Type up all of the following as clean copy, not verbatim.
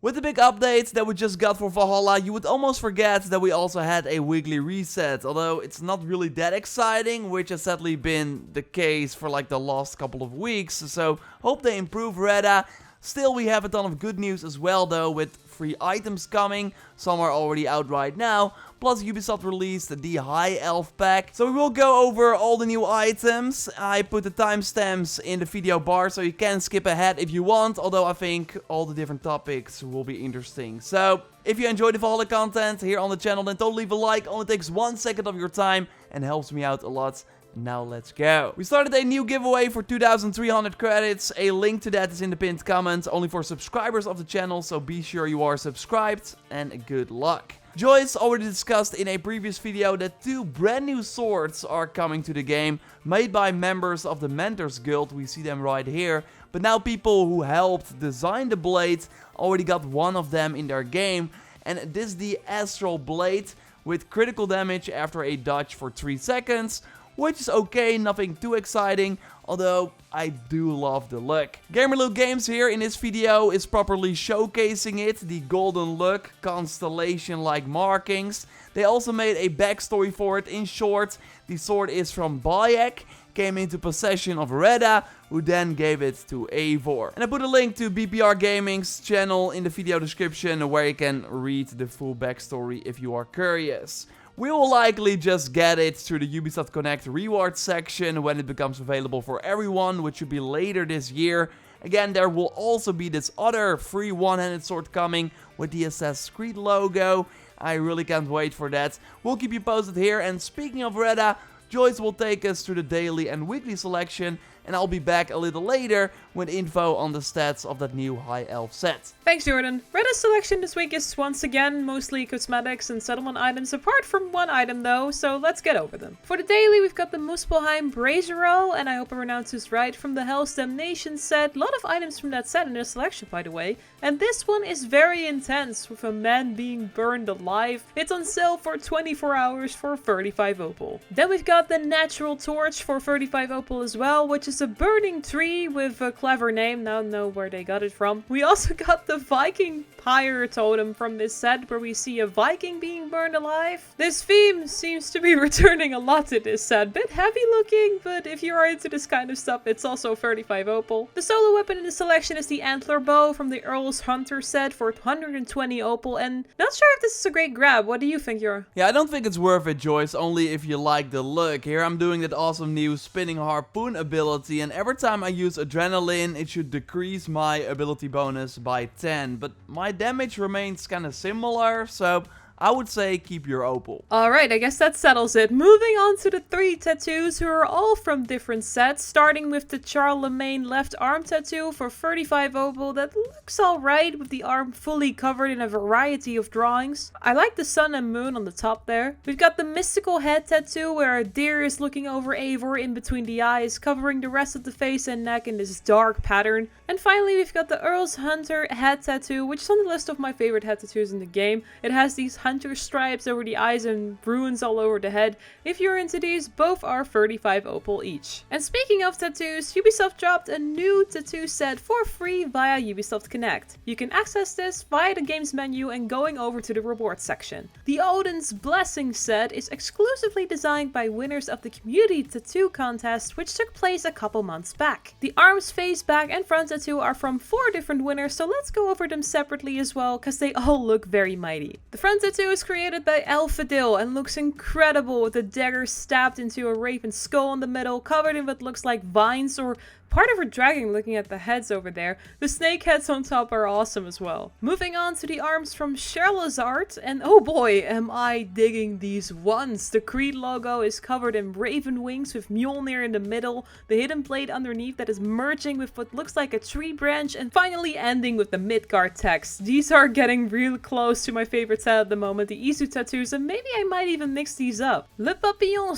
With the big updates that we just got for Valhalla, you would almost forget that we also had a weekly reset, although it's not really that exciting, which has sadly been the case for like the last couple of weeks, so hope they improve Reda. Still, we have a ton of good news as well though, with free items coming. Some are already out right now. Plus Ubisoft released the High Elf pack. So we will go over all the new items. I put the timestamps in the video bar so you can skip ahead if you want. Although I think all the different topics will be interesting. So if you enjoy the Valhalla content here on the channel, then don't leave a like. Only takes 1 second of your time and helps me out a lot. Now let's go. We started a new giveaway for 2,300 credits. A link to that is in the pinned comment, only for subscribers of the channel, so be sure you are subscribed and good luck. Joyce already discussed in a previous video that 2 brand new swords are coming to the game, made by members of the Mentors Guild. We see them right here. But now people who helped design the blade already got one of them in their game. And this is the Astral Blade with critical damage after a dodge for 3 seconds. Which is okay, nothing too exciting, although I do love the look. Gamerloot Games here in this video is properly showcasing it, the golden look, constellation-like markings. They also made a backstory for it. In short, the sword is from Bayek, came into possession of Reda, who then gave it to Eivor. And I put a link to BPR Gaming's channel in the video description where you can read the full backstory if you are curious. We will likely just get it through the Ubisoft Connect rewards section when it becomes available for everyone, which should be later this year. Again, there will also be this other free one-handed sword coming with the Assassin's Creed logo. I really can't wait for that. We'll keep you posted here. And speaking of Reda, Joyce will take us through the daily and weekly selection, and I'll be back a little later with info on the stats of that new High Elf set. Thanks, Jordan. Reda's selection this week is once again mostly cosmetics and settlement items, apart from one item though, so let's get over them. For the daily, we've got the Muspelheim Brazerol, and I hope I pronounced this right, from the Hell's Damnation set. A lot of items from that set in the selection, by the way. And this one is very intense, with a man being burned alive. It's on sale for 24 hours for 35 opal. Then we've got the Natural Torch for 35 opal as well, which is a burning tree with a clever name. Now I know where they got it from. We also got the Viking Pyre Totem from this set, where we see a Viking being burned alive. This theme seems to be returning a lot to this set. Bit heavy looking, but if you are into this kind of stuff, it's also 35 opal. The solo weapon in the selection is the Antler Bow from the Earl's Hunter set for 120 opal, and not sure if this is a great grab. What do you think, Jor? Yeah, I don't think it's worth it, Joyce, only if you like the look. Here I'm doing that awesome new spinning harpoon ability, and every time I use adrenaline, it should decrease my ability bonus by 10, but my damage remains kind of similar, so I would say keep your opal. Alright, I guess that settles it. Moving on to the 3 tattoos, who are all from different sets, starting with the Charlemagne left arm tattoo for 35 opal. That looks alright, with the arm fully covered in a variety of drawings. I like the sun and moon on the top there. We've got the mystical head tattoo, where a deer is looking over Eivor in between the eyes, covering the rest of the face and neck in this dark pattern. And finally, we've got the Earl's Hunter head tattoo, which is on the list of my favorite head tattoos in the game. It has these hunter stripes over the eyes and runes all over the head. If you're into these, both are 35 opal each. And speaking of tattoos, Ubisoft dropped a new tattoo set for free via Ubisoft Connect. You can access this via the game's menu and going over to the rewards section. The Odin's Blessing set is exclusively designed by winners of the community tattoo contest, which took place a couple months back. The arms, face, back and front tattoo are from 4 different winners, so let's go over them separately as well, because they all look very mighty. The front tattoo is created by Elfadil and looks incredible, with a dagger stabbed into a raven skull in the middle, covered in what looks like vines or part of a dragon. Looking at the heads over there, the snake heads on top are awesome as well. Moving on to the arms from Charlazard, and oh boy, am I digging these ones. The Creed logo is covered in raven wings with Mjolnir in the middle, the hidden blade underneath that is merging with what looks like a tree branch, and finally ending with the Midgard text. These are getting real close to my favorite set at the moment, the Isu tattoos, and maybe I might even mix these up. Le Papillon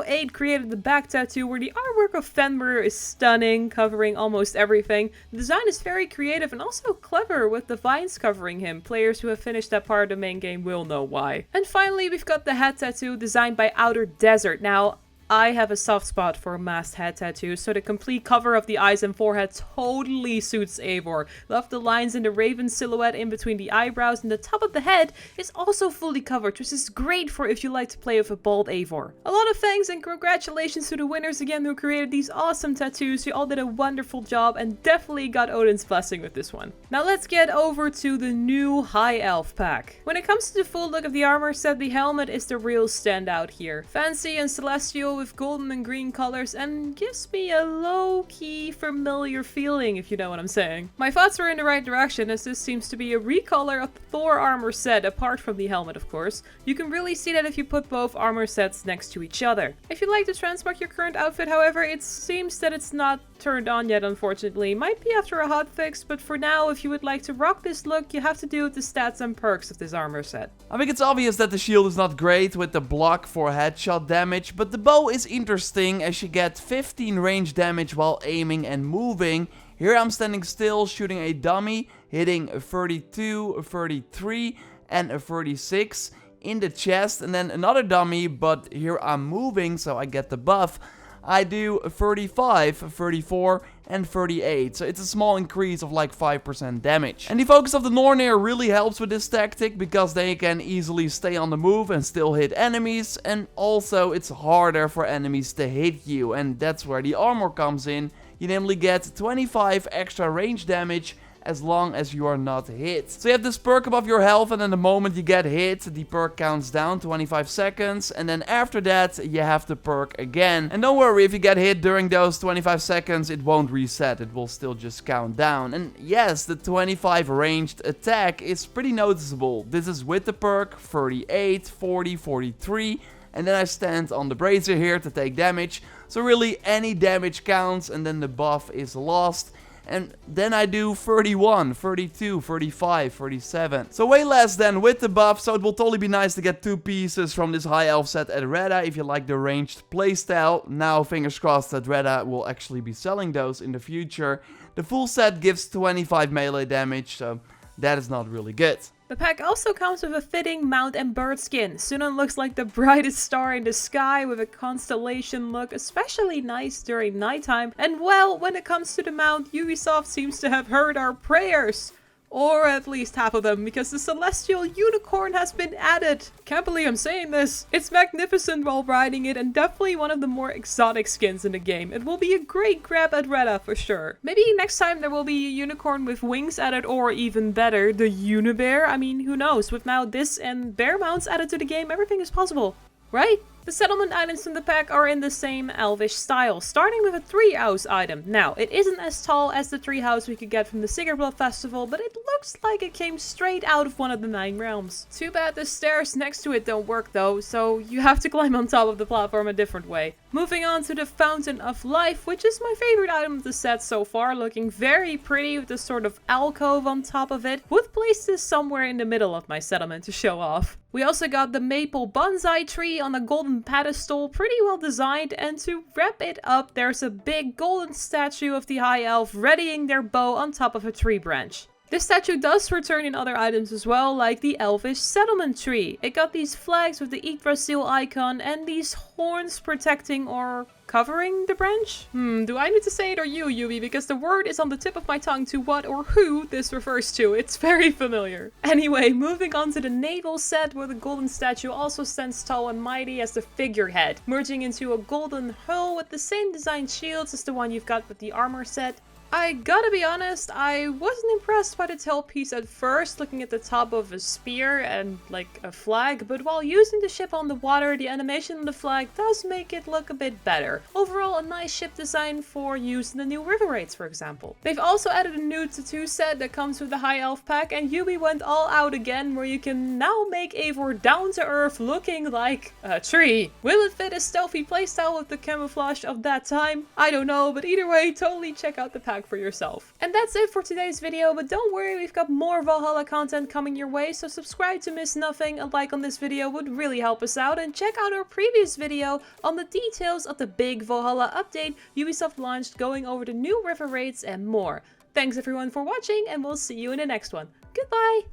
08 created the back tattoo, where the artwork of Fenrir is stunning, covering almost everything. The design is very creative and also clever, with the vines covering him. Players who have finished that part of the main game will know why. And finally, we've got the head tattoo designed by Outer Desert. Now, I have a soft spot for masked head tattoos, so the complete cover of the eyes and forehead totally suits Eivor. Love the lines in the raven silhouette in between the eyebrows, and the top of the head is also fully covered, which is great for if you like to play with a bald Eivor. A lot of thanks and congratulations to the winners again who created these awesome tattoos. You all did a wonderful job and definitely got Odin's blessing with this one. Now let's get over to the new High Elf pack. When it comes to the full look of the armor set, the helmet is the real standout here. Fancy and celestial with golden and green colors, and gives me a low-key familiar feeling, if you know what I'm saying. My thoughts are in the right direction, as this seems to be a recolor of the Thor armor set, apart from the helmet of course. You can really see that if you put both armor sets next to each other. If you'd like to transmog your current outfit, however, it seems that it's not turned on yet, unfortunately. Might be after a hotfix, but for now, if you would like to rock this look, you have to do with the stats and perks of this armor set. I think it's obvious that the shield is not great with the block for headshot damage, but the bow is interesting as you get 15 range damage while aiming and moving. Here I'm standing still, shooting a dummy, hitting a 32, a 33 and a 36 in the chest, and then another dummy, but here I'm moving, so I get the buff. I do 35, 34 and 38, so it's a small increase of like 5% damage. And the focus of the Nornir really helps with this tactic because they can easily stay on the move and still hit enemies, and also it's harder for enemies to hit you, and that's where the armor comes in. You namely get 25 extra range damage as long as you are not hit. So you have this perk above your health, and then the moment you get hit, the perk counts down 25 seconds, and then after that you have the perk again. And don't worry, if you get hit during those 25 seconds, it won't reset, it will still just count down. And yes, the 25 ranged attack is pretty noticeable. This is with the perk, 38, 40, 43, and then I stand on the brazier here to take damage. So really any damage counts, and then the buff is lost. And then I do 31, 32, 35, 37. So way less than with the buff, so it will totally be nice to get 2 pieces from this high elf set at Reda if you like the ranged playstyle. Now fingers crossed that Reda will actually be selling those in the future. The full set gives 25 melee damage, so that is not really good. The pack also comes with a fitting mount and bird skin. Sunan looks like the brightest star in the sky with a constellation look, especially nice during nighttime. And well, when it comes to the mount, Ubisoft seems to have heard our prayers. Or at least half of them, because the celestial unicorn has been added. Can't believe I'm saying this. It's magnificent while riding it, and definitely one of the more exotic skins in the game. It will be a great grab at Reda for sure. Maybe next time there will be a unicorn with wings added, or even better, the Unibear. I mean, who knows? With now this and bear mounts added to the game, everything is possible, right? The settlement items from the pack are in the same elvish style, starting with a treehouse item. Now, it isn't as tall as the treehouse we could get from the Sigurblad festival, but it looks like it came straight out of one of the 9 realms. Too bad the stairs next to it don't work though, so you have to climb on top of the platform a different way. Moving on to the Fountain of Life, which is my favorite item of the set so far, looking very pretty with this sort of alcove on top of it. Would place this somewhere in the middle of my settlement to show off. We also got the maple bonsai tree on a golden pedestal, pretty well designed, and to wrap it up there's a big golden statue of the high elf readying their bow on top of a tree branch. This statue does return in other items as well, like the elvish settlement tree. It got these flags with the Yggdrasil icon and these horns protecting or covering the branch? Do I need to say it or you, Yubi? Because the word is on the tip of my tongue to what or who this refers to. It's very familiar. Anyway, moving on to the naval set, where the golden statue also stands tall and mighty as the figurehead, merging into a golden hull with the same design shields as the one you've got with the armor set. I gotta be honest, I wasn't impressed by the tailpiece at first, looking at the top of a spear and like a flag, but while using the ship on the water, the animation on the flag does make it look a bit better. Overall, a nice ship design for use in the new river raids, for example. They've also added a new tattoo set that comes with the High Elf pack, and Yubi went all out again, where you can now make Eivor down to earth looking like a tree. Will it fit a stealthy playstyle with the camouflage of that time? I don't know, but either way, totally check out the pack for yourself. And that's it for today's video, but don't worry, we've got more Valhalla content coming your way, so subscribe to miss nothing. A like on this video would really help us out, and check out our previous video on the details of the big Valhalla update Ubisoft launched, going over the new river raids and more. Thanks everyone for watching, and we'll see you in the next one. Goodbye!